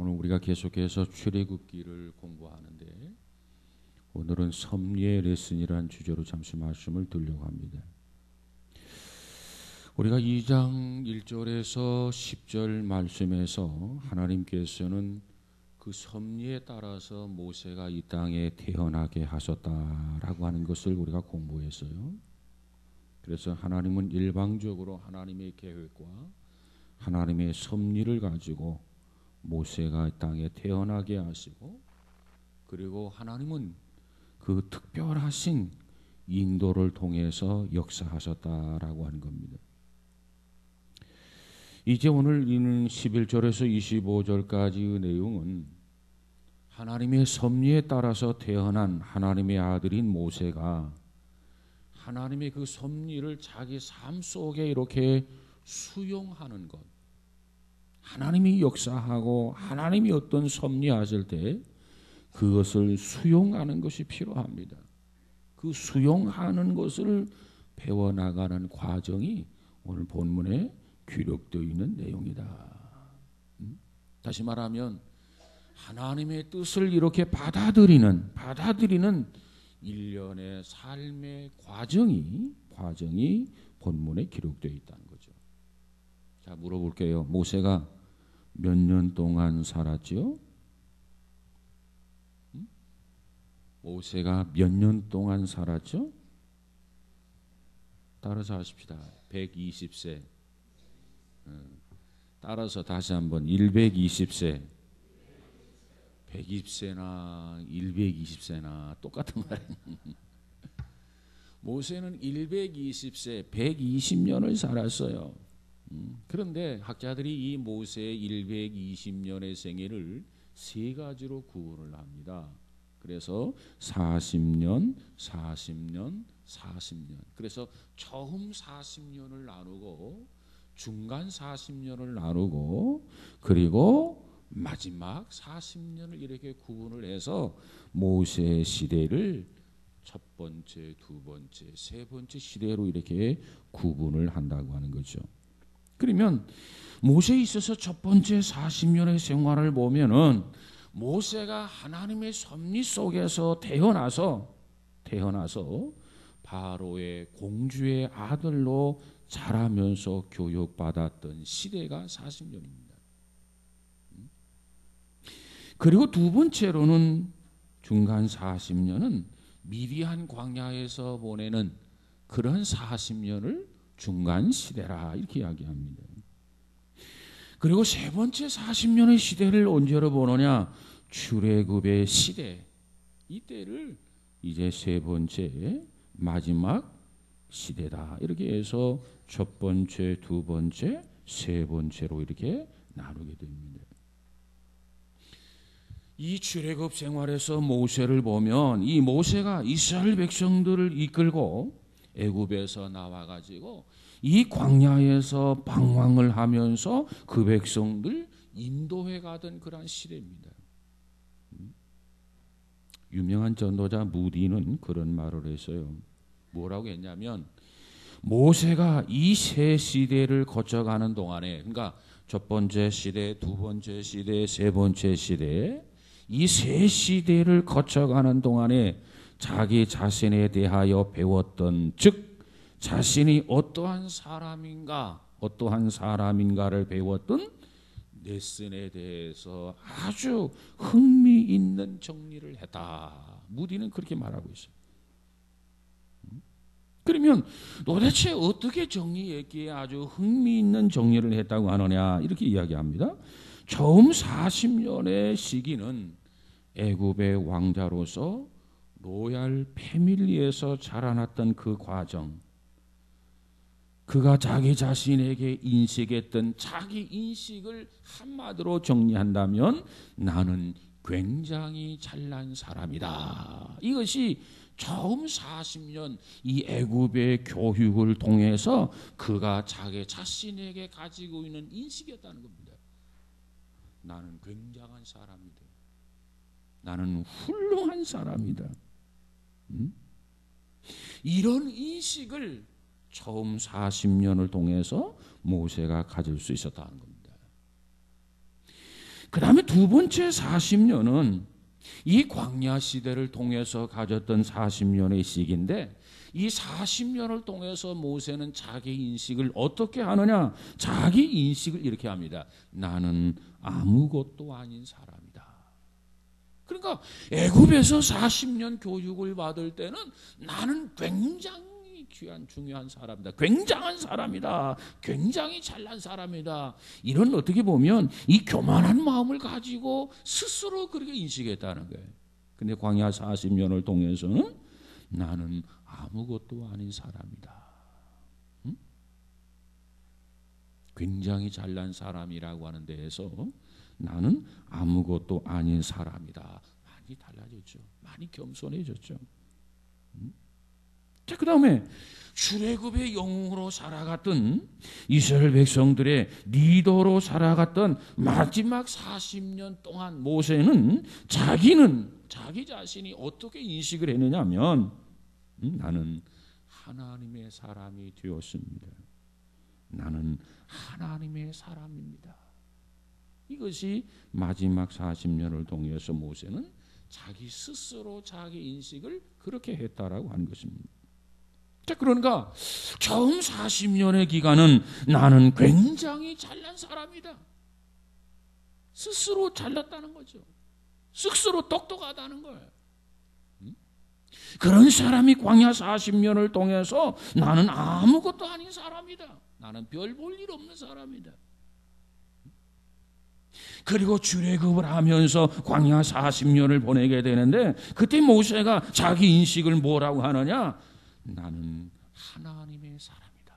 오늘 우리가 계속해서 출애굽기를 공부하는데 오늘은 섭리의 레슨이라는 주제로 잠시 말씀을 드리려고 합니다. 우리가 2장 1절에서 10절 말씀에서 하나님께서는 그 섭리에 따라서 모세가 이 땅에 태어나게 하셨다라고 하는 것을 우리가 공부했어요. 그래서 하나님은 일방적으로 하나님의 계획과 하나님의 섭리를 가지고 모세가 이 땅에 태어나게 하시고, 그리고 하나님은 그 특별하신 인도를 통해서 역사하셨다라고 하는 겁니다. 이제 오늘 읽는 11절에서 25절까지의 내용은 하나님의 섭리에 따라서 태어난 하나님의 아들인 모세가 하나님의 그 섭리를 자기 삶 속에 이렇게 수용하는 것, 하나님이 역사하고 하나님이 어떤 섭리하실 때 그것을 수용하는 것이 필요합니다. 그 수용하는 것을 배워나가는 과정이 오늘 본문에 기록되어 있는 내용이다. 다시 말하면 하나님의 뜻을 이렇게 받아들이는 일련의 삶의 과정이 본문에 기록되어 있다는 거죠. 자, 물어볼게요. 모세가 몇 년 동안 살았지요? 모세가 몇 년 동안 살았죠? 따라서 하십시다. 120세. 따라서 다시 한번 120세. 120세나 120세나 똑같은 말이에요. 모세는 120세, 120년을 살았어요. 그런데 학자들이 이 모세의 120년의 생애를 세 가지로 구분을 합니다. 그래서 40년, 40년, 40년. 그래서 처음 40년을 나누고 중간 40년을 나누고 그리고 마지막 40년을 이렇게 구분을 해서 모세의 시대를 첫 번째, 두 번째, 세 번째 시대로 이렇게 구분을 한다고 하는 거죠. 그러면 모세에 있어서 첫 번째 40년의 생활을 보면은 모세가 하나님의 섭리 속에서 태어나서 바로의 공주의 아들로 자라면서 교육받았던 시대가 40년입니다. 그리고 두 번째로는 중간 40년은 미디안 광야에서 보내는 그런 40년을 중간 시대라 이렇게 이야기합니다. 그리고 세 번째 40년의 시대를 언제로 보느냐? 출애굽의 시대. 이때를 이제 세 번째 마지막 시대다. 이렇게 해서 첫 번째, 두 번째, 세 번째로 이렇게 나누게 됩니다. 이 출애굽 생활에서 모세를 보면 이 모세가 이스라엘 백성들을 이끌고 애굽에서 나와가지고 이 광야에서 방황을 하면서 그 백성들 인도해 가던 그런 시대입니다. 유명한 전도자 무디는 그런 말을 했어요. 뭐라고 했냐면 모세가 이 세 시대를 거쳐가는 동안에, 그러니까 첫 번째 시대, 두 번째 시대, 세 번째 시대, 이 세 시대를 거쳐가는 동안에 자기 자신에 대하여 배웠던, 즉 자신이 어떠한 사람인가를 배웠던 레슨에 대해서 아주 흥미있는 정리를 했다. 무디는 그렇게 말하고 있어요. 그러면 도대체 어떻게 정리했기에 아주 흥미있는 정리를 했다고 하느냐 이렇게 이야기합니다. 처음 40년의 시기는 애굽의 왕자로서 로얄 패밀리에서 자라났던 그 과정, 그가 자기 자신에게 인식했던 자기 인식을 한마디로 정리한다면 나는 굉장히 잘난 사람이다. 이것이 처음 40년 이 애굽의 교육을 통해서 그가 자기 자신에게 가지고 있는 인식이었다는 겁니다. 나는 굉장한 사람이다. 나는 훌륭한 사람이다. 이런 인식을 처음 40년을 통해서 모세가 가질 수 있었다는 겁니다. 그 다음에 두 번째 40년은 이 광야 시대를 통해서 가졌던 40년의 시기인데, 이 40년을 통해서 모세는 자기 인식을 어떻게 하느냐? 자기 인식을 이렇게 합니다. 나는 아무것도 아닌 사람이다. 그러니까 애굽에서 40년 교육을 받을 때는 나는 굉장히 귀한 중요한 사람이다. 굉장한 사람이다. 굉장히 잘난 사람이다. 이런 어떻게 보면 이 교만한 마음을 가지고 스스로 그렇게 인식했다는 거예요. 근데 광야 40년을 통해서는 나는 아무것도 아닌 사람이다. 응? 굉장히 잘난 사람이라고 하는 데에서 나는 아무것도 아닌 사람이다. 많이 달라졌죠. 많이 겸손해졌죠. 자, 그 다음에 출애굽의 영웅으로 살아갔던 이스라엘 백성들의 리더로 살아갔던 마지막 40년 동안 모세는 자기 자신이 어떻게 인식을 했느냐 하면 나는 하나님의 사람이 되었습니다. 나는 하나님의 사람입니다. 이것이 마지막 40년을 통해서 모세는 자기 스스로 자기 인식을 그렇게 했다라고 하는 것입니다. 자, 그러니까 처음 40년의 기간은 나는 굉장히 잘난 사람이다. 스스로 잘났다는 거죠. 스스로 똑똑하다는 거예요. 그런 사람이 광야 40년을 통해서 나는 아무것도 아닌 사람이다. 나는 별 볼 일 없는 사람이다. 그리고 출애굽을 하면서 광야 40년을 보내게 되는데, 그때 모세가 자기 인식을 뭐라고 하느냐? 나는 하나님의 사람이다.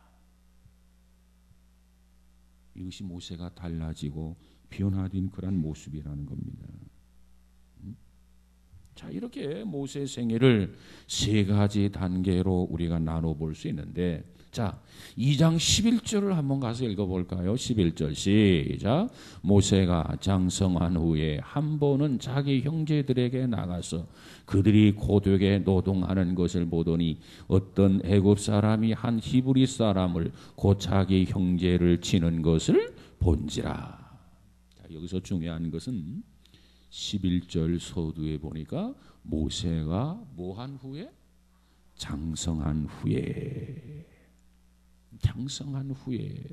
이것이 모세가 달라지고 변화된 그런 모습이라는 겁니다. 자, 이렇게 모세의 생애를 세 가지 단계로 우리가 나눠볼 수 있는데, 자, 2장 11절을 한번 가서 읽어볼까요? 11절 시작. 모세가 장성한 후에 한 번은 자기 형제들에게 나가서 그들이 고되게 노동하는 것을 보더니 어떤 애굽 사람이 한 히브리 사람을 곧 자기 형제를 치는 것을 본지라. 자, 여기서 중요한 것은 11절 서두에 보니까 모세가 뭐한 후에? 장성한 후에. 장성한 후에.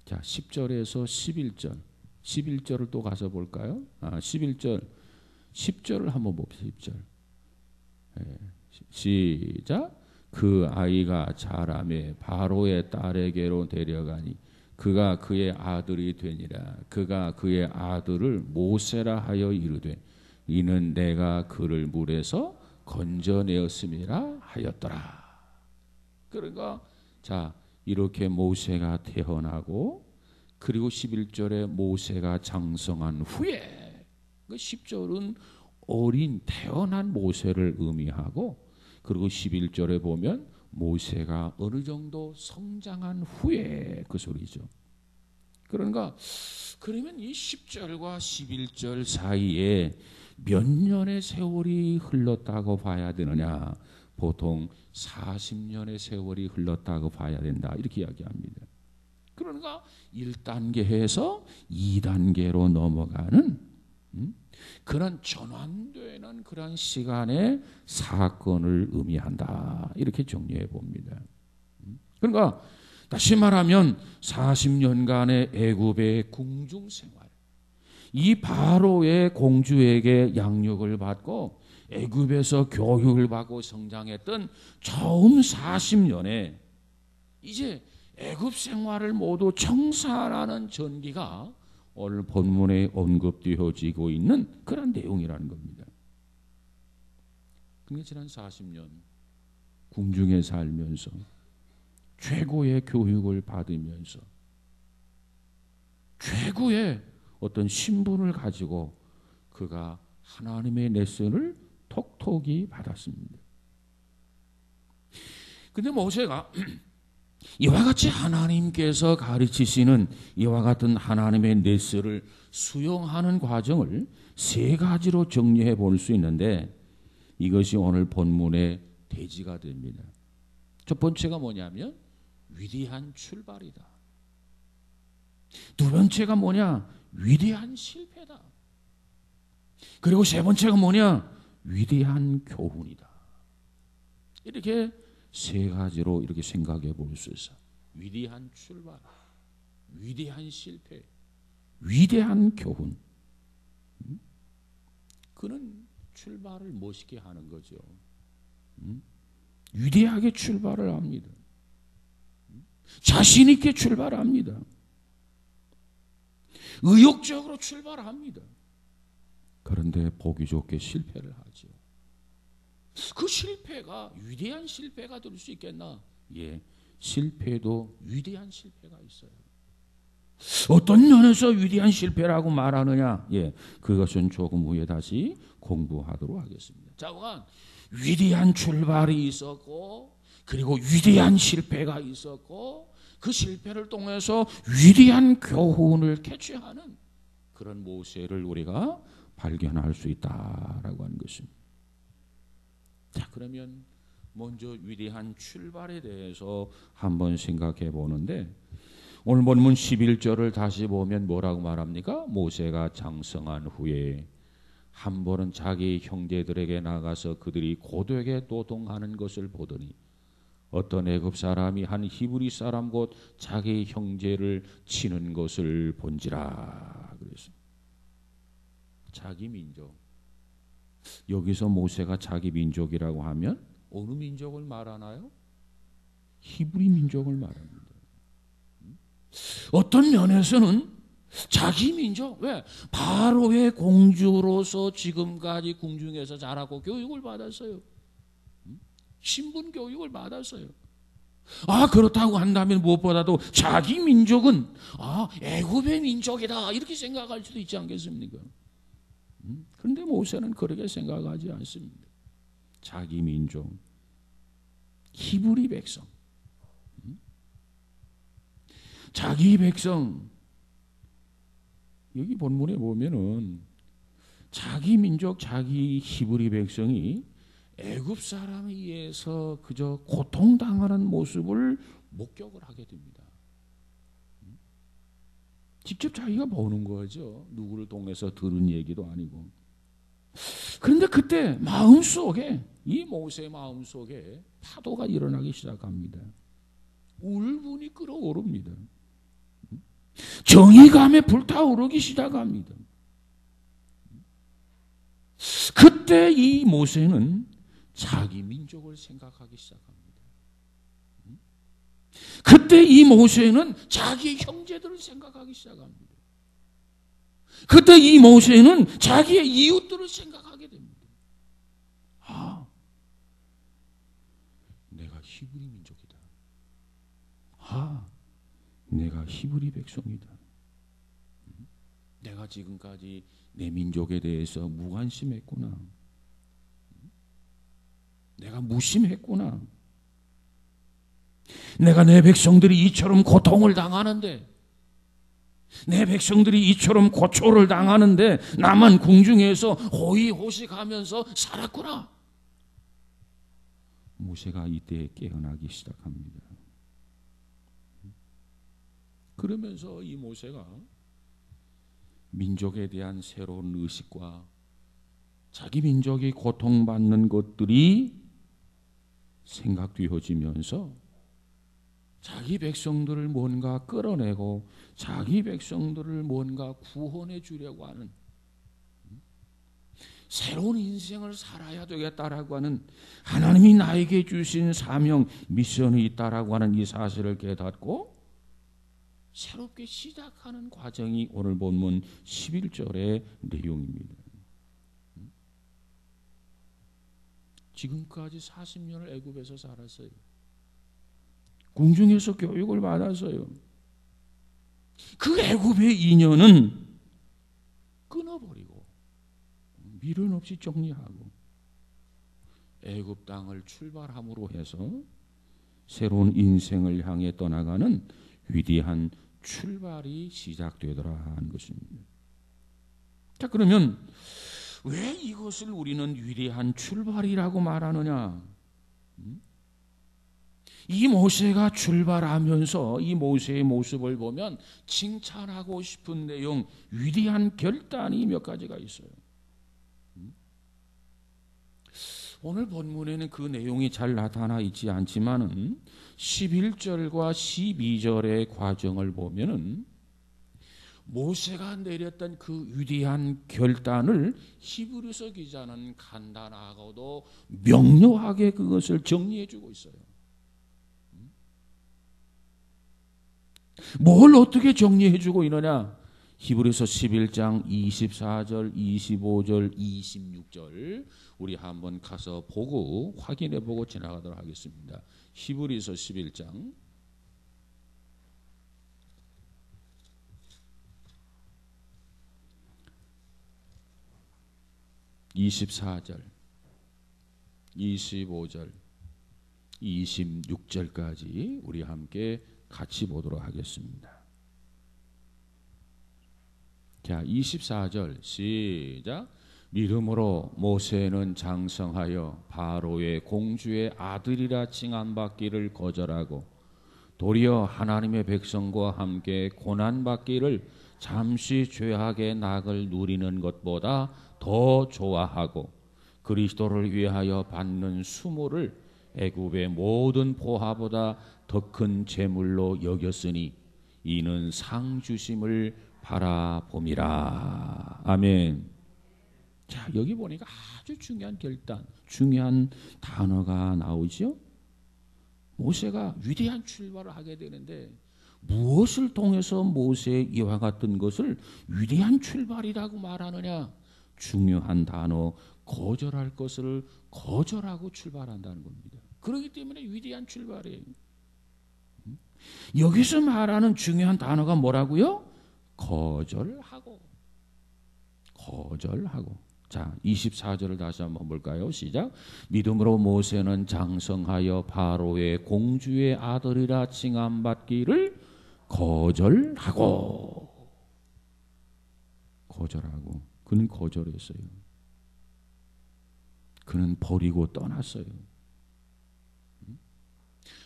자, 10절에서 11절. 11절을 또 가서 볼까요? 11절. 10절을 한번 봅시다. 10절. 시작. 그 아이가 자라매 바로의 딸에게로 데려가니 그가 그의 아들이 되니라. 그가 그의 아들을 모세라 하여 이르되 이는 내가 그를 물에서 건져내었음이라 하였더라. 그러니까 자, 이렇게 모세가 태어나고, 그리고 11절에 모세가 장성한 후에, 10절은 어린 태어난 모세를 의미하고, 그리고 11절에 보면 모세가 어느 정도 성장한 후에 그 소리죠. 그러니까 그러면 이 10절과 11절 사이에 몇 년의 세월이 흘렀다고 봐야 되느냐? 보통 40년의 세월이 흘렀다고 봐야 된다, 이렇게 이야기합니다. 그러니까 1단계에서 2단계로 넘어가는 그런 전환되는 그런 시간의 사건을 의미한다, 이렇게 정리해 봅니다. 그러니까 다시 말하면 40년간의 애굽의 궁중 생활, 이 바로의 공주에게 양육을 받고 애굽에서 교육을 받고 성장했던 처음 40년에 이제 애굽 생활을 모두 청산하는 전기가 오늘 본문에 언급되어지고 있는 그런 내용이라는 겁니다. 그런데 지난 40년 궁중에 살면서 최고의 교육을 받으면서 최고의 어떤 신분을 가지고 그가 하나님의 레슨을 톡톡히 받았습니다. 근데 모세가 이와 같이 하나님께서 가르치시는 이와 같은 하나님의 레슨을 수용하는 과정을 세 가지로 정리해 볼 수 있는데, 이것이 오늘 본문의 대지가 됩니다. 첫 번째가 뭐냐면 위대한 출발이다. 두 번째가 뭐냐? 위대한 실패다. 그리고 세 번째가 뭐냐? 위대한 교훈이다. 이렇게 세 가지로 이렇게 생각해 볼 수 있어. 위대한 출발, 위대한 실패, 위대한 교훈. 그는 출발을 멋있게 하는 거죠. 위대하게 출발을 합니다. 자신 있게 출발합니다. 의욕적으로 출발합니다. 그런데 보기 좋게 실패를 하죠. 그 실패가 위대한 실패가 될 수 있겠나? 예, 실패도 위대한 실패가 있어요. 어떤 면에서 위대한 실패라고 말하느냐? 예, 그것은 조금 후에 다시 공부하도록 하겠습니다. 자, 우선 위대한 출발이 있었고, 그리고 위대한 실패가 있었고, 그 실패를 통해서 위대한 교훈을 캐치하는 그런 모세를 우리가 발견할 수 있다라고 하는 것입니다. 자, 그러면 먼저 위대한 출발에 대해서 한번 생각해 보는데, 오늘 본문 11절을 다시 보면 뭐라고 말합니까? 모세가 장성한 후에 한 번은 자기 형제들에게 나가서 그들이 고되게 노동하는 것을 보더니 어떤 애굽 사람이 한 히브리 사람 곧 자기 형제를 치는 것을 본지라. 그래서 자기 민족, 여기서 모세가 자기 민족이라고 하면 어느 민족을 말하나요? 히브리 민족을 말합니다. 어떤 면에서는 자기 민족, 왜? 바로의 공주로서 지금까지 궁중에서 자라고 교육을 받았어요. 신분 교육을 받았어요. 그렇다고 한다면 무엇보다도 자기 민족은 애굽의 민족이다 이렇게 생각할 수도 있지 않겠습니까? 그런데 모세는 그렇게 생각하지 않습니다. 자기 민족, 히브리 백성, 자기 백성. 여기 본문에 보면은 자기 민족, 자기 히브리 백성이 애굽 사람에 의해서 그저 고통당하는 모습을 목격을 하게 됩니다. 직접 자기가 보는 거죠. 누구를 통해서 들은 얘기도 아니고. 그런데 그때 마음속에, 이 모세의 마음속에 파도가 일어나기 시작합니다. 울분이 끓어오릅니다. 정의감에 불타오르기 시작합니다. 그때 이 모세는 자기 민족을 생각하기 시작합니다. 그때 이 모세는 자기의 형제들을 생각하기 시작합니다. 그때 이 모세는 자기의 이웃들을 생각하게 됩니다. 내가 히브리 민족이다. 내가 히브리 백성이다. 내가 지금까지 내 민족에 대해서 무관심했구나. 내가 무심했구나. 내가 내 백성들이 이처럼 고통을 당하는데, 내 백성들이 이처럼 고초를 당하는데 나만 궁중에서 호의호식하면서 살았구나. 모세가 이때 깨어나기 시작합니다. 그러면서 이 모세가 민족에 대한 새로운 의식과 자기 민족이 고통받는 것들이 생각되어지면서 자기 백성들을 뭔가 끌어내고 자기 백성들을 뭔가 구원해 주려고 하는 새로운 인생을 살아야 되겠다라고 하는 하나님이 나에게 주신 사명, 미션이 있다라고 하는 이 사실을 깨닫고 새롭게 시작하는 과정이 오늘 본문 11절의 내용입니다. 지금까지 40년을 애굽에서 살았어요. 궁중에서 교육을 받았어요. 그 애굽의 인연은 끊어버리고 미련 없이 정리하고 애굽 땅을 출발함으로 해서 새로운 인생을 향해 떠나가는 위대한 출발이 시작되더라 하는 것입니다. 자, 그러면 왜 이것을 우리는 위대한 출발이라고 말하느냐? 이 모세가 출발하면서 이 모세의 모습을 보면 칭찬하고 싶은 내용, 위대한 결단이 몇 가지가 있어요. 오늘 본문에는 그 내용이 잘 나타나 있지 않지만은 11절과 12절의 과정을 보면은 모세가 내렸던 그 위대한 결단을 히브리서 기자는 간단하고도 명료하게 그것을 정리해 주고 있어요. 뭘 어떻게 정리해 주고 있느냐? 히브리서 11장 24절, 25절, 26절 우리 한번 가서 보고 확인해 보고 지나가도록 하겠습니다. 히브리서 11장 24절, 25절, 26절까지 우리 함께 같이 보도록 하겠습니다. 자, 24절 시작. 믿음으로 모세는 장성하여 바로의 공주의 아들이라 칭함받기를 거절하고 도리어 하나님의 백성과 함께 고난받기를 잠시 죄악의 낙을 누리는 것보다 더 좋아하고 그리스도를 위하여 받는 수모를 애굽의 모든 보화보다 더 큰 재물로 여겼으니 이는 상 주심을 바라봄이라. 아멘. 자, 여기 보니까 아주 중요한 결단, 중요한 단어가 나오죠. 모세가 위대한 출발을 하게 되는데 무엇을 통해서 모세의 이와 같은 것을 위대한 출발이라고 말하느냐? 중요한 단어, 거절할 것을 거절하고 출발한다는 겁니다. 그렇기 때문에 위대한 출발이에요. 여기서 말하는 중요한 단어가 뭐라고요? 거절하고. 자, 24절을 다시 한번 볼까요? 시작. 믿음으로 모세는 장성하여 바로의 공주의 아들이라 칭함받기를 거절하고. 그는 거절했어요. 그는 버리고 떠났어요.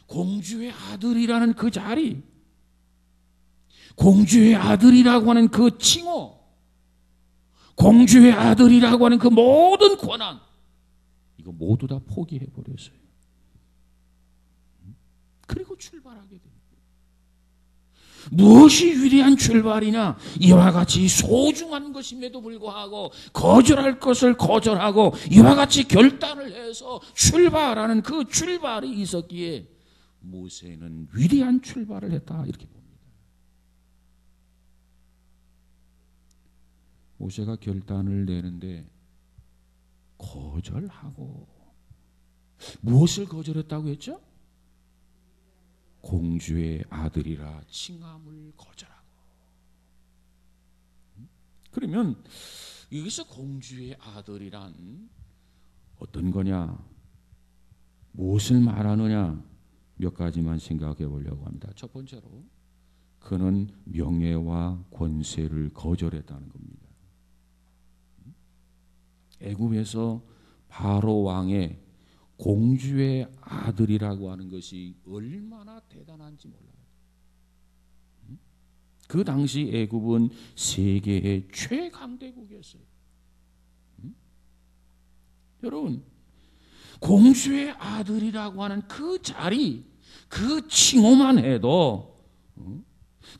공주의 아들이라는 그 자리, 공주의 아들이라고 하는 그 칭호, 공주의 아들이라고 하는 그 모든 권한, 이거 모두 다 포기해버렸어요. 그리고 출발하게 됩니다. 무엇이 위대한 출발이냐? 이와 같이 소중한 것임에도 불구하고 거절할 것을 거절하고 이와 같이 결단을 해서 출발하는 그 출발이 있었기에 모세는 위대한 출발을 했다, 이렇게 봅니다. 모세가 결단을 내는데 거절하고, 무엇을 거절했다고 했죠? 공주의 아들이라 칭함을 거절하고. 그러면 여기서 공주의 아들이란 어떤 거냐? 무엇을 말하느냐? 몇 가지만 생각해 보려고 합니다. 첫 번째로 그는 명예와 권세를 거절했다는 겁니다. 애굽에서 바로 왕의 공주의 아들이라고 하는 것이 얼마나 대단한지 몰라요. 그 당시 애굽은 세계의 최강대국이었어요. 여러분, 공주의 아들이라고 하는 그 자리, 그 칭호만 해도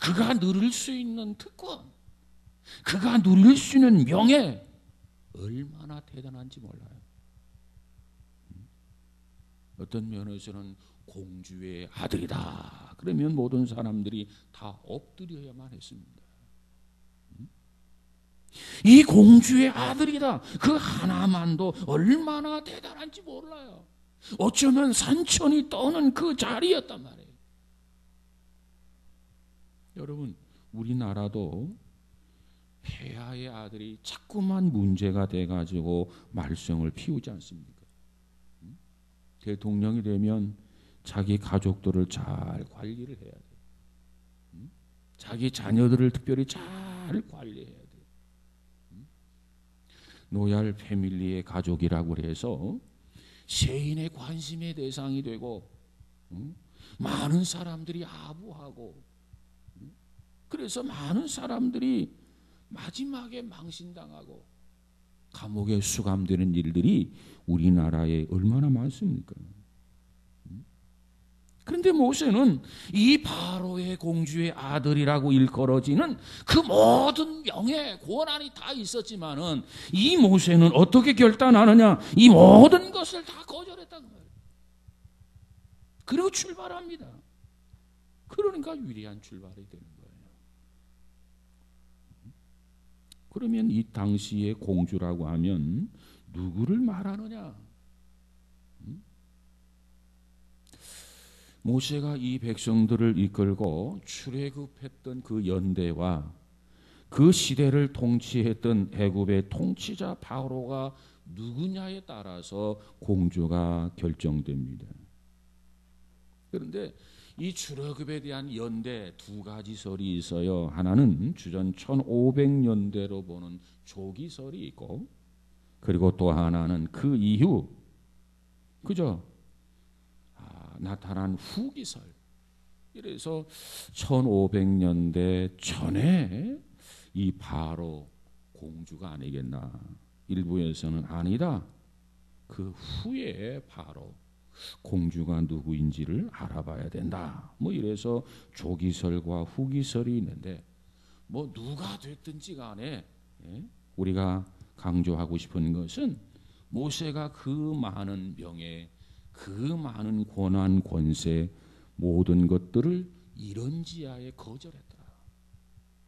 그가 누릴 수 있는 특권, 그가 누릴 수 있는 명예, 얼마나 대단한지 몰라요. 어떤 면에서는 공주의 아들이다 그러면 모든 사람들이 다 엎드려야만 했습니다. 이 공주의 아들이다, 그 하나만도 얼마나 대단한지 몰라요. 어쩌면 산천이 떠는 그 자리였단 말이에요. 여러분, 우리나라도 폐하의 아들이 자꾸만 문제가 돼가지고 말썽을 피우지 않습니까? 대통령이 되면 자기 가족들을 잘 관리를 해야 돼요. 자기 자녀들을 특별히 잘 관리해야 돼요. 로얄 패밀리의 가족이라고 해서 세인의 관심의 대상이 되고 많은 사람들이 아부하고, 그래서 많은 사람들이 마지막에 망신당하고 감옥에 수감되는 일들이 우리나라에 얼마나 많습니까? 그런데 모세는 이 바로의 공주의 아들이라고 일컬어지는 그 모든 명예, 권한이 다 있었지만은 이 모세는 어떻게 결단하느냐? 이 모든 것을 다 거절했다는 거예요. 그리고 출발합니다. 그러니까 위대한 출발이 되는 거예요. 그러면 이 당시의 공주라고 하면 누구를 말하느냐? 모세가 이 백성들을 이끌고 출애굽했던 그 연대와 그 시대를 통치했던 애굽의 통치자 바로가 누구냐에 따라서 공주가 결정됩니다. 그런데 이 출애굽에 대한 연대 두 가지 설이 있어요. 하나는 주전 1500년대로 보는 조기설이 있고, 그리고 또 하나는 그 이후 그죠? 나타난 후기설. 그래서 1500년대 전에 이 바로 공주가 아니겠나. 일부에서는 아니다, 그 후에 바로 공주가 누구인지를 알아봐야 된다. 뭐 이래서 조기설과 후기설이 있는데, 뭐 누가 됐든지 간에 우리가 강조하고 싶은 것은 모세가 그 많은 명예, 그 많은 권한, 권세, 모든 것들을 이런지하에 거절했다.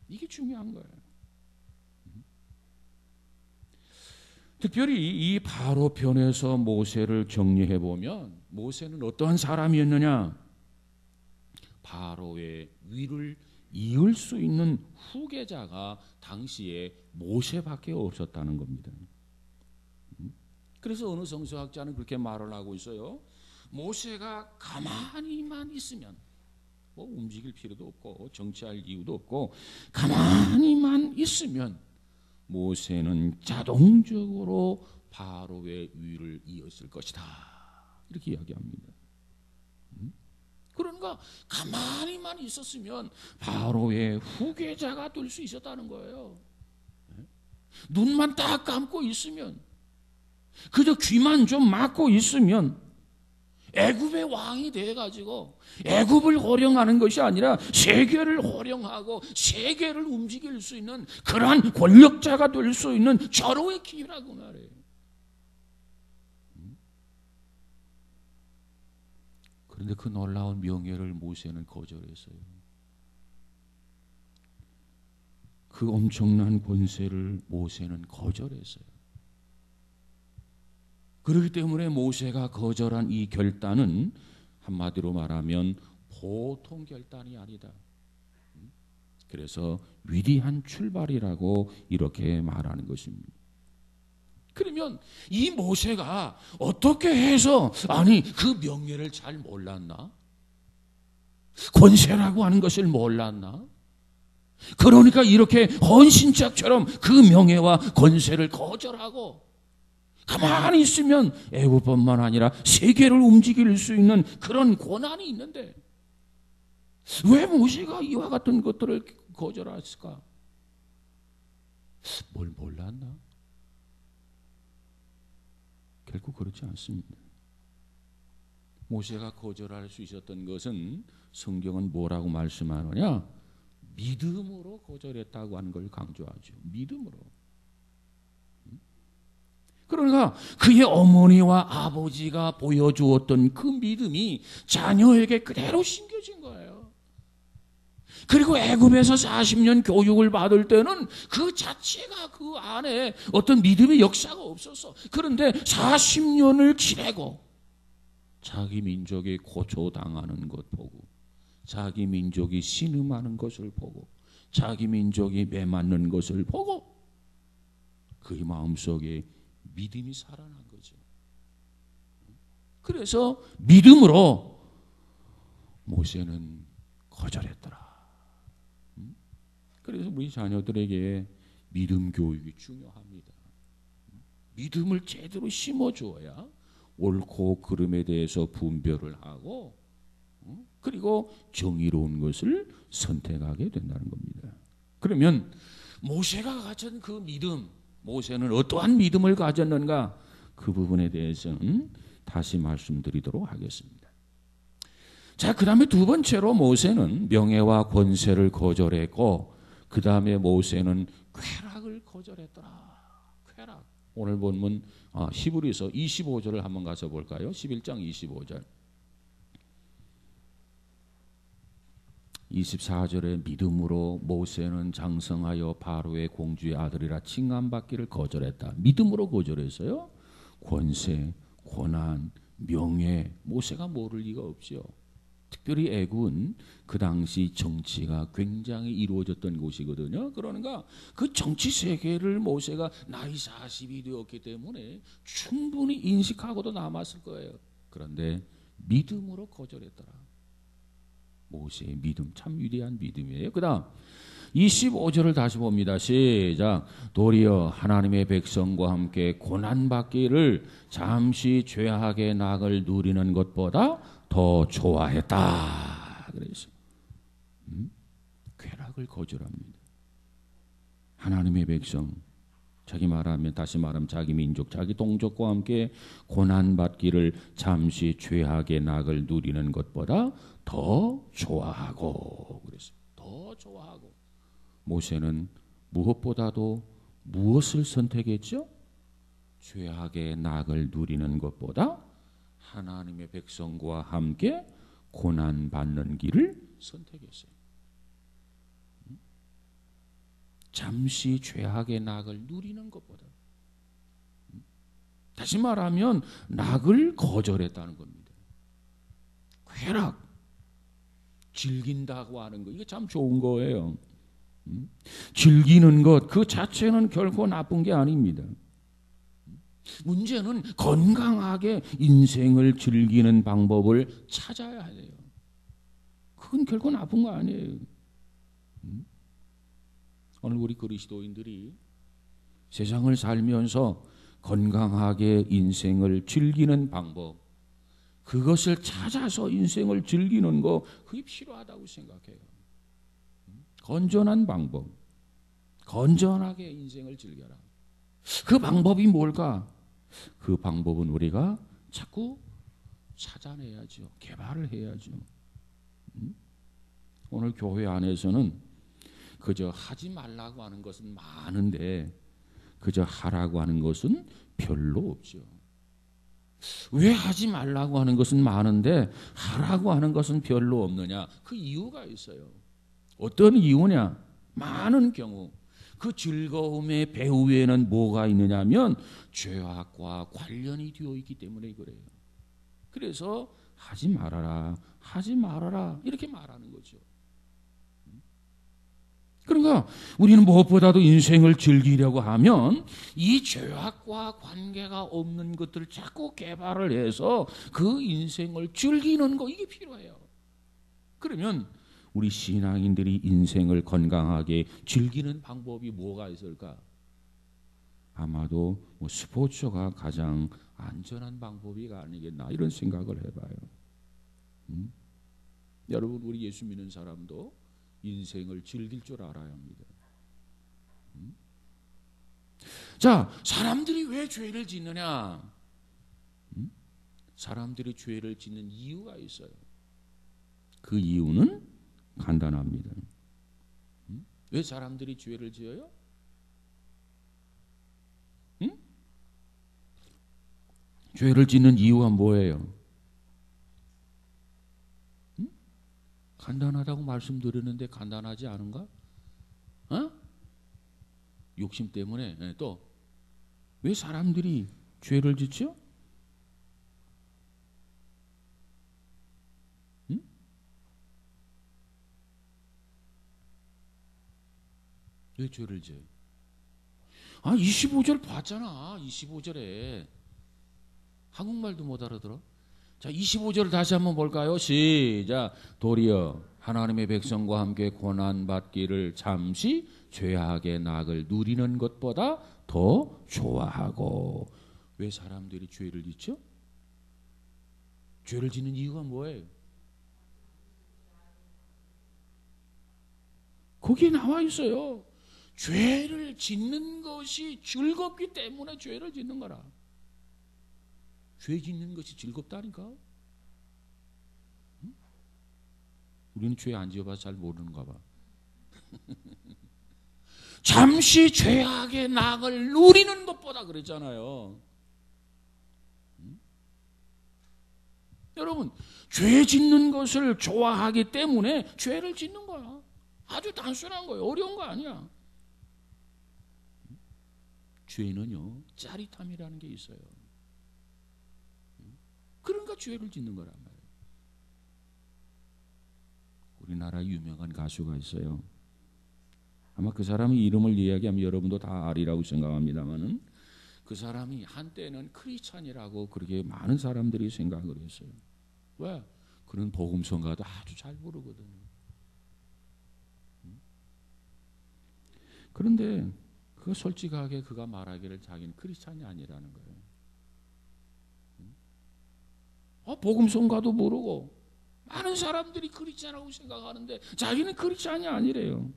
이게 중요한 거예요. 특별히 이 바로 편에서 모세를 정리해 보면 모세는 어떠한 사람이었느냐? 바로의 위를 이을 수 있는 후계자가 당시에 모세밖에 없었다는 겁니다. 그래서 어느 성서학자는 그렇게 말을 하고 있어요. 모세가 가만히만 있으면, 뭐 움직일 필요도 없고 정치할 이유도 없고 가만히만 있으면 모세는 자동적으로 바로의 위를 이었을 것이다. 이렇게 이야기합니다. 그러니까 가만히만 있었으면 바로의 후계자가 될 수 있었다는 거예요. 눈만 딱 감고 있으면, 그저 귀만 좀 막고 있으면 애굽의 왕이 돼가지고 애굽을 호령하는 것이 아니라 세계를 호령하고 세계를 움직일 수 있는 그러한 권력자가 될 수 있는 절호의 기회라고 말해요. 그런데 그 놀라운 명예를 모세는 거절했어요. 그 엄청난 권세를 모세는 거절했어요. 그렇기 때문에 모세가 거절한 이 결단은 한마디로 말하면 보통 결단이 아니다. 그래서 위대한 출발이라고 이렇게 말하는 것입니다. 그러면 이 모세가 어떻게 해서, 아니 그 명예를 잘 몰랐나? 권세라고 하는 것을 몰랐나? 그러니까 이렇게 헌신짝처럼 그 명예와 권세를 거절하고 가만히 있으면 애굽뿐만 아니라 세계를 움직일 수 있는 그런 권한이 있는데 왜 모세가 이와 같은 것들을 거절했을까? 뭘 몰랐나? 결국 그렇지 않습니다. 모세가 거절할 수 있었던 것은 성경은 뭐라고 말씀하느냐? 믿음으로 거절했다고 하는 걸 강조하죠. 믿음으로. 그러니까 그의 어머니와 아버지가 보여주었던 그 믿음이 자녀에게 그대로 심겨진 거예요. 그리고 애굽에서 40년 교육을 받을 때는 그 자체가 그 안에 어떤 믿음의 역사가 없었어. 그런데 40년을 지내고 자기 민족이 고초당하는 것 보고, 자기 민족이 신음하는 것을 보고, 자기 민족이 매맞는 것을 보고 그의 마음속에 믿음이 살아난 거죠. 그래서 믿음으로 모세는 거절했더라. 그래서 우리 자녀들에게 믿음 교육이 중요합니다. 믿음을 제대로 심어주어야 옳고 그름에 대해서 분별을 하고 그리고 정의로운 것을 선택하게 된다는 겁니다. 그러면 모세가 가진 그 믿음, 모세는 어떠한 믿음을 가졌는가? 그 부분에 대해서는 다시 말씀드리도록 하겠습니다. 자, 그 다음에 두 번째로 모세는 명예와 권세를 거절했고, 그 다음에 모세는 쾌락을 거절했더라. 쾌락. 오늘 본문 히브리서 25절을 한번 가서 볼까요? 11장 25절. 24절에 믿음으로 모세는 장성하여 바로의 공주의 아들이라 칭함받기를 거절했다. 믿음으로 거절했어요. 권세, 권한, 명예, 모세가 모를 리가 없죠. 특별히 애굽은 그 당시 정치가 굉장히 이루어졌던 곳이거든요. 그러니까 그 정치 세계를 모세가 나이 40이 되었기 때문에 충분히 인식하고도 남았을 거예요. 그런데 믿음으로 거절했더라. 모세의 믿음, 참 위대한 믿음이에요. 그 다음 25절을 다시 봅니다. 시작. 도리어 하나님의 백성과 함께 고난받기를 잠시 죄악의 낙을 누리는 것보다 더 좋아했다. 그래서 쾌락을 거절합니다. 하나님의 백성, 자기 말하면 다시 말하면 자기 민족, 자기 동족과 함께 고난받기를 잠시 죄악의 낙을 누리는 것보다 더 좋아하고, 그래서 더 좋아하고. 모세는 무엇보다도 무엇을 선택했죠? 죄악의 낙을 누리는 것보다 하나님의 백성과 함께 고난받는 길을 선택했어요. 잠시 죄악의 낙을 누리는 것보다. 다시 말하면 낙을 거절했다는 겁니다. 쾌락, 즐긴다고 하는 거, 이게 참 좋은 거예요. 즐기는 것 그 자체는 결코 나쁜 게 아닙니다. 문제는 건강하게 인생을 즐기는 방법을 찾아야 해요. 그건 결코 나쁜 거 아니에요. 오늘 우리 그리스도인들이 세상을 살면서 건강하게 인생을 즐기는 방법, 그것을 찾아서 인생을 즐기는 거, 그게 필요하다고 생각해요. 건전한 방법, 건전하게 인생을 즐겨라. 그 방법이 뭘까? 그 방법은 우리가 자꾸 찾아내야죠. 개발을 해야죠. 오늘 교회 안에서는 그저 하지 말라고 하는 것은 많은데 그저 하라고 하는 것은 별로 없죠. 왜 하지 말라고 하는 것은 많은데 하라고 하는 것은 별로 없느냐? 그 이유가 있어요. 어떤 이유냐? 많은 경우 그 즐거움의 배후에는 뭐가 있느냐면 죄악과 관련이 되어 있기 때문에 그래요. 그래서 하지 말아라, 하지 말아라 이렇게 말하는 거죠. 그러니까 우리는 무엇보다도 인생을 즐기려고 하면 이 죄악과 관계가 없는 것들을 자꾸 개발을 해서 그 인생을 즐기는 거, 이게 필요해요. 그러면 우리 신앙인들이 인생을 건강하게 즐기는 방법이 뭐가 있을까? 아마도 스포츠가 가장 안전한 방법이 아니겠나 이런 생각을 해봐요. 여러분, 우리 예수 믿는 사람도 인생을 즐길 줄 알아야 합니다. 자, 사람들이 왜 죄를 짓느냐? 사람들이 죄를 짓는 이유가 있어요. 그 이유는 간단합니다. 왜 사람들이 죄를 지어요? 죄를 짓는 이유가 뭐예요? 간단하다고 말씀드렸는데 간단하지 않은가? 욕심 때문에. 또 왜 사람들이 죄를 짓죠? 왜 죄를 지어요? 25절 봤잖아. 25절에 한국말도 못 알아들어. 자, 25절을 다시 한번 볼까요? 시작. 도리어 하나님의 백성과 함께 고난받기를 잠시 죄악의 낙을 누리는 것보다 더 좋아하고. 왜 사람들이 죄를 짓죠? 죄를 짓는 이유가 뭐예요? 거기에 나와 있어요. 죄를 짓는 것이 즐겁기 때문에 죄를 짓는 거라. 죄 짓는 것이 즐겁다니까. 우리는 죄 안 지어봐서 잘 모르는가 봐. 잠시 죄악의 낙을 누리는 것보다 그랬잖아요. 여러분, 죄 짓는 것을 좋아하기 때문에 죄를 짓는 거야. 아주 단순한 거예요. 어려운 거 아니야. 죄는요, 짜릿함이라는 게 있어요. 그러니까 죄를 짓는 거란 말이에요. 우리나라 유명한 가수가 있어요. 아마 그 사람의 이름을 이야기하면 여러분도 다 아리라고 생각합니다만은, 그 사람이 한때는 크리스찬이라고 그렇게 많은 사람들이 생각을 했어요. 왜? 그는 복음성가도 아주 잘 부르거든요. 그런데 그 솔직하게 그가 말하기를 자기는 크리스찬이 아니라는 거예요. 복음성가도 모르고 많은 사람들이 크리스찬이라고 생각하는데 자기는 크리스찬이 아니래요.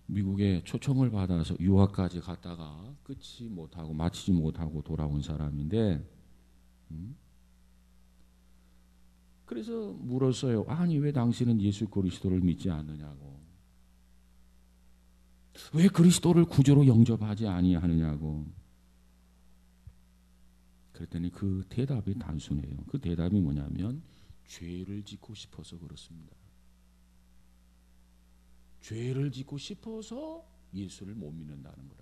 미국에 초청을 받아서 유학까지 갔다가 끝이 못하고 마치지 못하고 돌아온 사람인데, 그래서 물었어요. 아니, 왜 당신은 예수 그리스도를 믿지 않느냐고, 왜 그리스도를 구주로 영접하지 아니하느냐고. 그랬더니 그 대답이 단순해요. 그 대답이 뭐냐면 죄를 짓고 싶어서 그렇습니다. 죄를 짓고 싶어서 예수를 못 믿는다는 거라.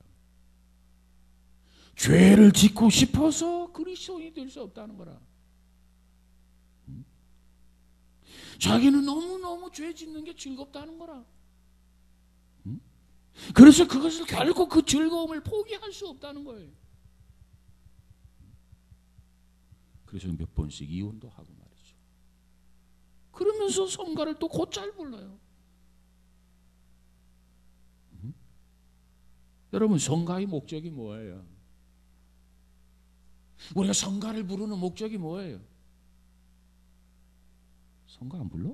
죄를 짓고 싶어서 그리스도인이 될 수 없다는 거라. 자기는 너무너무 죄 짓는 게 즐겁다는 거라. 그래서 그것을 결국 그 즐거움을 포기할 수 없다는 거예요. 그래서 몇 번씩 이혼도 하고 말이죠. 그러면서 성가를 또 곧잘 불러요. 여러분, 성가의 목적이 뭐예요? 우리가 성가를 부르는 목적이 뭐예요? 성가 안 불러?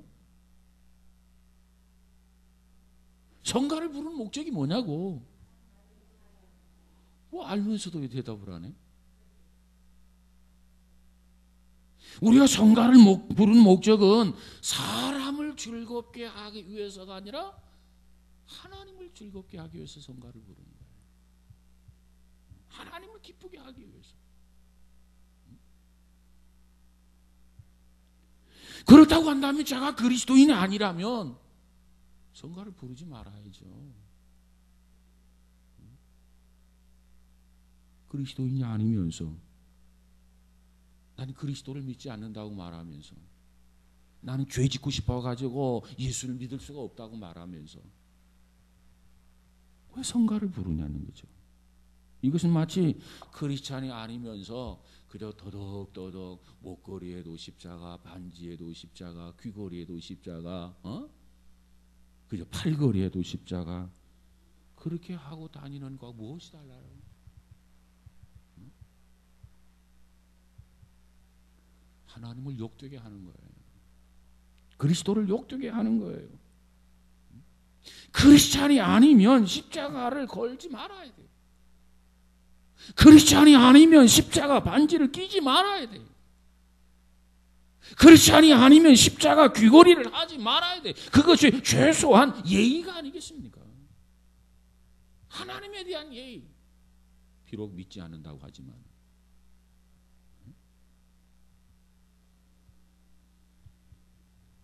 성가를 부르는 목적이 뭐냐고. 알면서도 왜 대답을 안 해? 우리가 성가를 부르는 목적은 사람을 즐겁게 하기 위해서가 아니라 하나님을 즐겁게 하기 위해서 성가를 부르는 거예요. 하나님을 기쁘게 하기 위해서. 그렇다고 한다면 제가 그리스도인이 아니라면 성가를 부르지 말아야죠. 그리스도인이 아니면서, 나는 그리스도를 믿지 않는다고 말하면서, 나는 죄 짓고 싶어가지고 예수를 믿을 수가 없다고 말하면서 왜 성가를 부르냐는 거죠. 이것은 마치 크리스찬이 아니면서 그저 더덕더덕 목걸이에도 십자가, 반지에도 십자가, 귀걸이에도 십자가, 그저 팔걸이에도 십자가, 그렇게 하고 다니는 거하고 무엇이 달라요? 하나님을 욕되게 하는 거예요. 그리스도를 욕되게 하는 거예요. 크리스찬이 아니면 십자가를 걸지 말아야 돼요. 크리스찬이 아니면 십자가 반지를 끼지 말아야 돼요. 크리스찬이 아니면 십자가 귀걸이를 하지 말아야 돼요. 그것이 최소한 예의가 아니겠습니까? 하나님에 대한 예의. 비록 믿지 않는다고 하지만.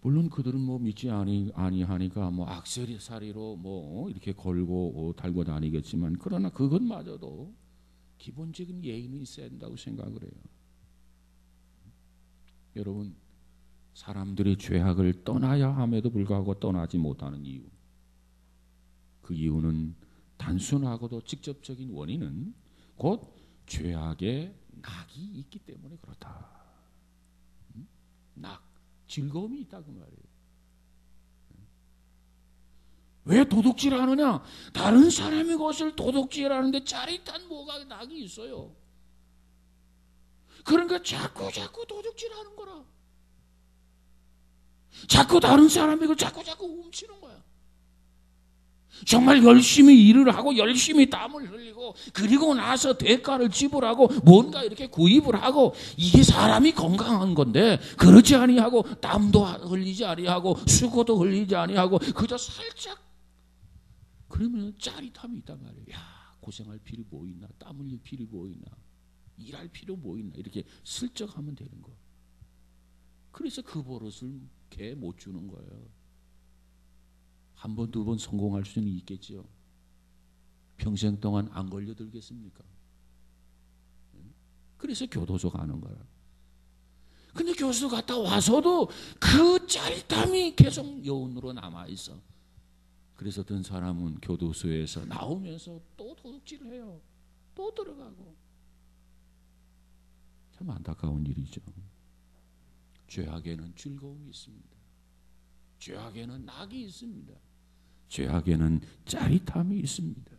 물론 그들은 믿지 아니하니까 액세서리로 이렇게 걸고 달고 다니겠지만, 그러나 그것마저도 기본적인 예의는 있어야 된다고 생각을 해요. 여러분, 사람들이 죄악을 떠나야 함에도 불구하고 떠나지 못하는 이유, 그 이유는 단순하고도 직접적인 원인은 곧 죄악의 낙이 있기 때문에 그렇다. 낙, 즐거움이 있다 그 말이에요. 왜 도둑질하느냐? 다른 사람의 것을 도둑질하는데 짜릿한 뭐가 낙이 있어요. 그러니까 자꾸 도둑질하는 거라. 자꾸 다른 사람이 그 자꾸 훔치는 거야. 정말 열심히 일을 하고 열심히 땀을 흘리고 그리고 나서 대가를 지불하고 뭔가 이렇게 구입을 하고 이게 사람이 건강한 건데 그렇지 아니하고 땀도 흘리지 아니하고 수고도 흘리지 아니하고 그저 살짝 그러면 짜릿함이 있단 말이에요. 야, 고생할 필요 뭐 있나, 땀 흘릴 필요 뭐 있나, 일할 필요 뭐 있나 이렇게 슬쩍 하면 되는 거. 그래서 그 버릇을 걔 못 주는 거예요. 한 번, 두 번 성공할 수는 있겠지요. 평생 동안 안 걸려들겠습니까? 그래서 교도소 가는 거야. 근데 교도소 갔다 와서도 그 짜릿함이 계속 여운으로 남아있어. 그래서 어떤 사람은 교도소에서 나오면서 또 도둑질을 해요. 또 들어가고. 참 안타까운 일이죠. 죄악에는 즐거움이 있습니다. 죄악에는 낙이 있습니다. 죄악에는 짜릿함이 있습니다.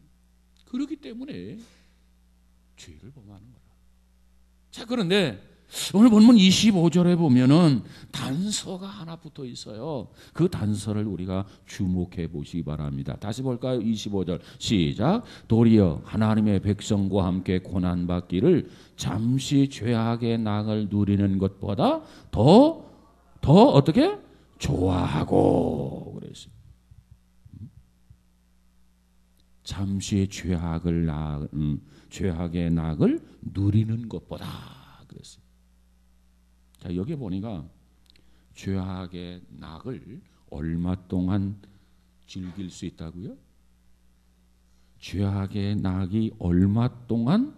그렇기 때문에 죄를 범하는 거라. 자, 그런데 오늘 본문 25절에 보면은 단서가 하나 붙어 있어요. 그 단서를 우리가 주목해 보시기 바랍니다. 다시 볼까요? 25절 시작. 도리어 하나님의 백성과 함께 고난받기를 잠시 죄악의 낙을 누리는 것보다 더 어떻게? 좋아하고 그랬어요. 잠시 죄악의 낙을 누리는 것보다 그랬어요. 자, 여기 보니까 죄악의 낙을 얼마 동안 즐길 수 있다고요? 죄악의 낙이 얼마 동안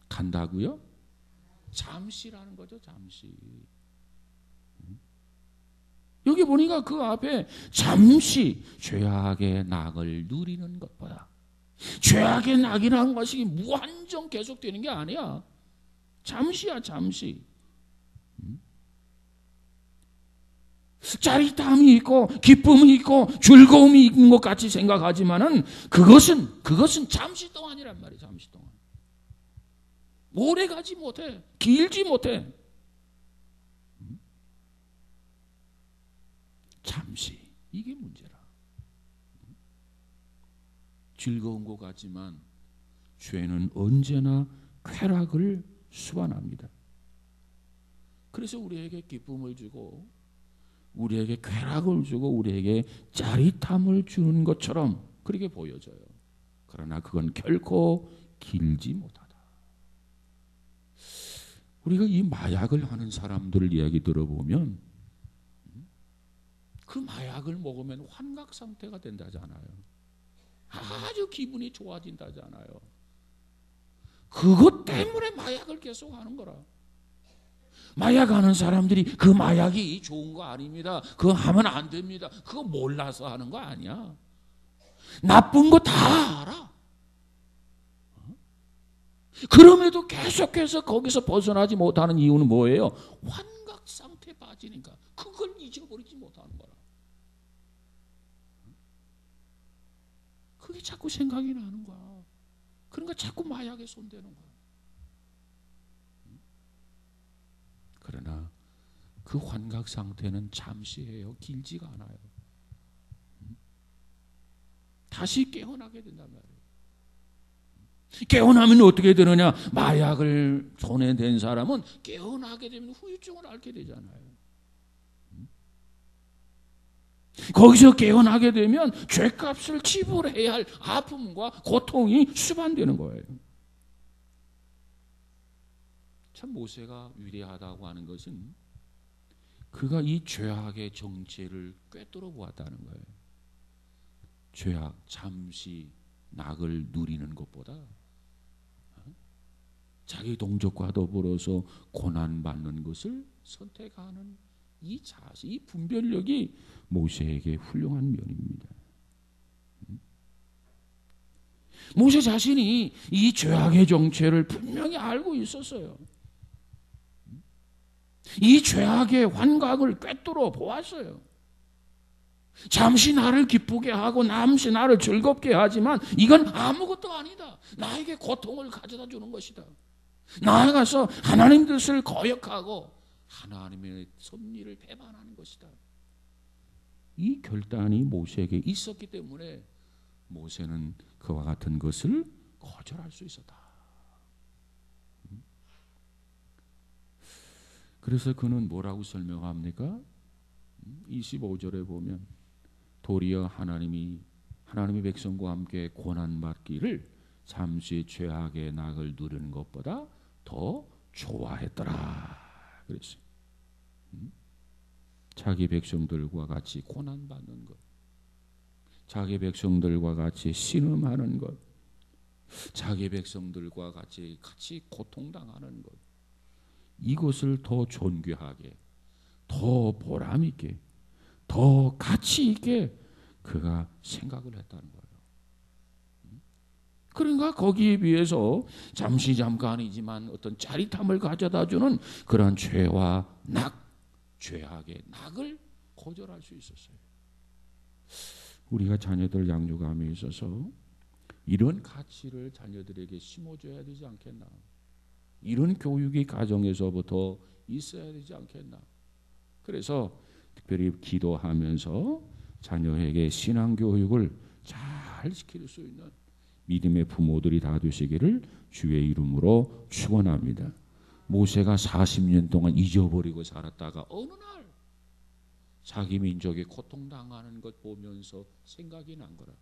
간다고요? 잠시라는 거죠, 잠시. 여기 보니까 그 앞에 잠시 죄악의 낙을 누리는 것보다. 죄악의 낙이라는 것이 무한정 계속되는 게 아니야. 잠시야, 잠시. 짜릿함이 있고 기쁨이 있고 즐거움이 있는 것 같이 생각하지만은 그것은 잠시 동안이란 말이에요. 잠시 동안. 오래 가지 못해. 길지 못해. 잠시. 이게 문제라. 즐거운 것 같지만 죄는 언제나 쾌락을 수반합니다. 그래서 우리에게 기쁨을 주고 우리에게 쾌락을 주고 우리에게 짜릿함을 주는 것처럼 그렇게 보여져요. 그러나 그건 결코 길지 못하다. 우리가 이 마약을 하는 사람들 이야기 들어보면 그 마약을 먹으면 환각 상태가 된다잖아요. 아주 기분이 좋아진다잖아요. 그것 때문에 마약을 계속 하는 거라. 마약하는 사람들이 그 마약이 좋은 거 아닙니다. 그거 하면 안 됩니다. 그거 몰라서 하는 거 아니야. 나쁜 거 다 알아. 그럼에도 계속해서 거기서 벗어나지 못하는 이유는 뭐예요? 환각 상태에 빠지니까. 그걸 잊어버리지 못하는 거라. 그게 자꾸 생각이 나는 거야. 그러니까 자꾸 마약에 손대는 거야. 그러나 그 환각 상태는 잠시예요. 길지가 않아요. 다시 깨어나게 된단 말이에요. 깨어나면 어떻게 되느냐? 마약을 손에 댄 사람은 깨어나게 되면 후유증을 앓게 되잖아요. 거기서 깨어나게 되면 죄값을 지불해야 할 아픔과 고통이 수반되는 거예요. 참 모세가 위대하다고 하는 것은 그가 이 죄악의 정체를 꿰뚫어 보았다는 거예요. 죄악 잠시 낙을 누리는 것보다 자기 동족과 더불어서 고난받는 것을 선택하는 이 자세, 이 분별력이 모세에게 훌륭한 면입니다. 모세 자신이 이 죄악의 정체를 분명히 알고 있었어요. 이 죄악의 환각을 꿰뚫어 보았어요. 잠시 나를 기쁘게 하고 잠시 나를 즐겁게 하지만 이건 아무것도 아니다. 나에게 고통을 가져다 주는 것이다. 나아가서 하나님 뜻을 거역하고 하나님의 섭리를 배반하는 것이다. 이 결단이 모세에게 있었기 때문에 모세는 그와 같은 것을 거절할 수 있었다. 그래서 그는 뭐라고 설명합니까? 25절에 보면 도리어 하나님의 백성과 함께 고난받기를 잠시 죄악의 낙을 누리는 것보다 더 좋아했더라. 그랬어요. 자기 백성들과 같이 고난받는 것, 자기 백성들과 같이 신음하는 것, 자기 백성들과 같이 고통당하는 것, 이것을 더 존귀하게, 더 보람있게, 더 가치있게 그가 생각을 했다는 거예요. 그러니까 거기에 비해서 잠깐이지만 어떤 짜릿함을 가져다주는 그런 죄와 죄악의 낙을 거절할 수 있었어요. 우리가 자녀들 양육함에 있어서 이런 가치를 자녀들에게 심어줘야 되지 않겠나? 이런 교육이 가정에서부터 있어야 되지 않겠나? 그래서 특별히 기도하면서 자녀에게 신앙교육을 잘 시킬 수 있는 믿음의 부모들이 다 되시기를 주의 이름으로 축원합니다. 모세가 40년 동안 잊어버리고 살았다가 어느 날 자기 민족이 고통당하는 것 보면서 생각이 난 거라.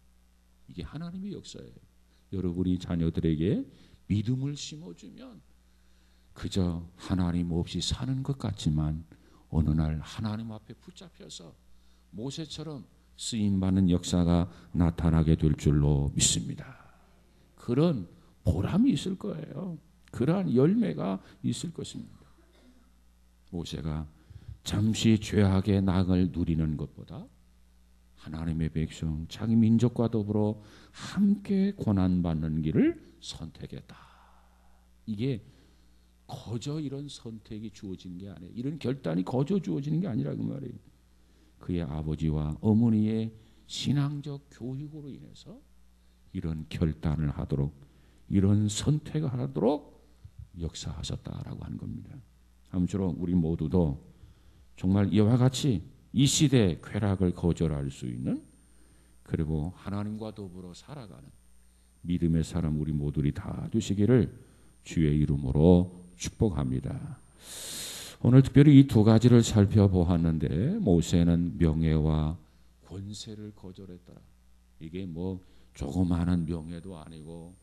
이게 하나님의 역사예요. 여러분이 자녀들에게 믿음을 심어주면 그저 하나님 없이 사는 것 같지만 어느 날 하나님 앞에 붙잡혀서 모세처럼 쓰임받는 역사가 나타나게 될 줄로 믿습니다. 그런 보람이 있을 거예요. 그러한 열매가 있을 것입니다. 모세가 잠시 죄악의 낙을 누리는 것보다 하나님의 백성, 자기 민족과 더불어 함께 고난받는 길을 선택했다. 이게 거저 이런 선택이 주어진 게 아니에요. 이런 결단이 거저 주어지는 게 아니라 그 말이에요. 그의 아버지와 어머니의 신앙적 교육으로 인해서 이런 결단을 하도록, 이런 선택을 하도록 역사하셨다라고 하는 겁니다. 아무쪼록 우리 모두도 정말 이와 같이 이 시대의 쾌락을 거절할 수 있는, 그리고 하나님과 더불어 살아가는 믿음의 사람 우리 모두들이 다 되시기를 주의 이름으로 축복합니다. 오늘 특별히 이 두 가지를 살펴보았는데, 모세는 명예와 권세를 거절했더라. 이게 뭐 조그마한 명예도 아니고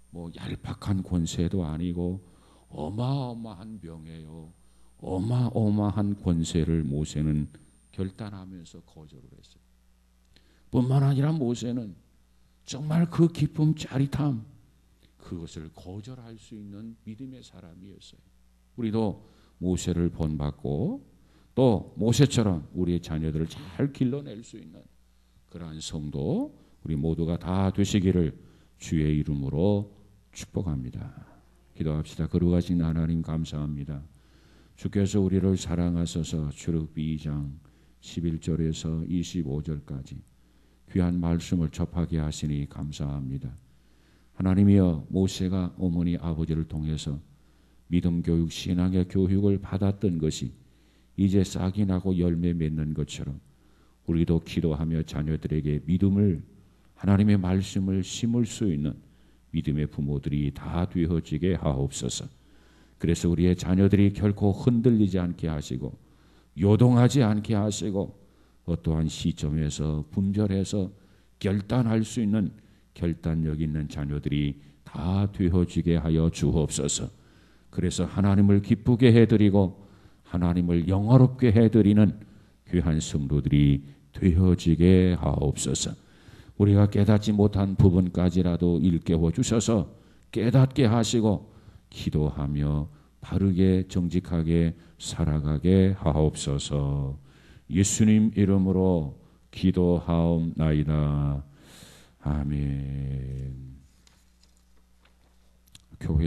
뭐 얄팍한 권세도 아니고 어마어마한 명예요, 어마어마한 권세를 모세는 결단하면서 거절을 했어요. 뿐만 아니라 모세는 정말 그 기쁨, 짜릿함, 그것을 거절할 수 있는 믿음의 사람이었어요. 우리도 모세를 본받고 또 모세처럼 우리의 자녀들을 잘 길러낼 수 있는 그러한 성도 우리 모두가 다 되시기를 주의 이름으로 축복합니다. 기도합시다. 거룩하신 하나님 감사합니다. 주께서 우리를 사랑하셔서 출애굽기 2장 11절에서 25절까지 귀한 말씀을 접하게 하시니 감사합니다. 하나님이여, 모세가 어머니 아버지를 통해서 믿음 교육, 신앙의 교육을 받았던 것이 이제 싹이 나고 열매 맺는 것처럼 우리도 기도하며 자녀들에게 믿음을, 하나님의 말씀을 심을 수 있는 믿음의 부모들이 다 되어지게 하옵소서. 그래서 우리의 자녀들이 결코 흔들리지 않게 하시고 요동하지 않게 하시고 어떠한 시점에서 분별해서 결단할 수 있는 결단력 있는 자녀들이 다 되어지게 하여 주옵소서. 그래서 하나님을 기쁘게 해드리고 하나님을 영화롭게 해드리는 귀한 성도들이 되어지게 하옵소서. 우리가 깨닫지 못한 부분까지라도 일깨워 주셔서 깨닫게 하시고 기도하며 바르게 정직하게 살아가게 하옵소서. 예수님 이름으로 기도하옵나이다. 아멘. 교회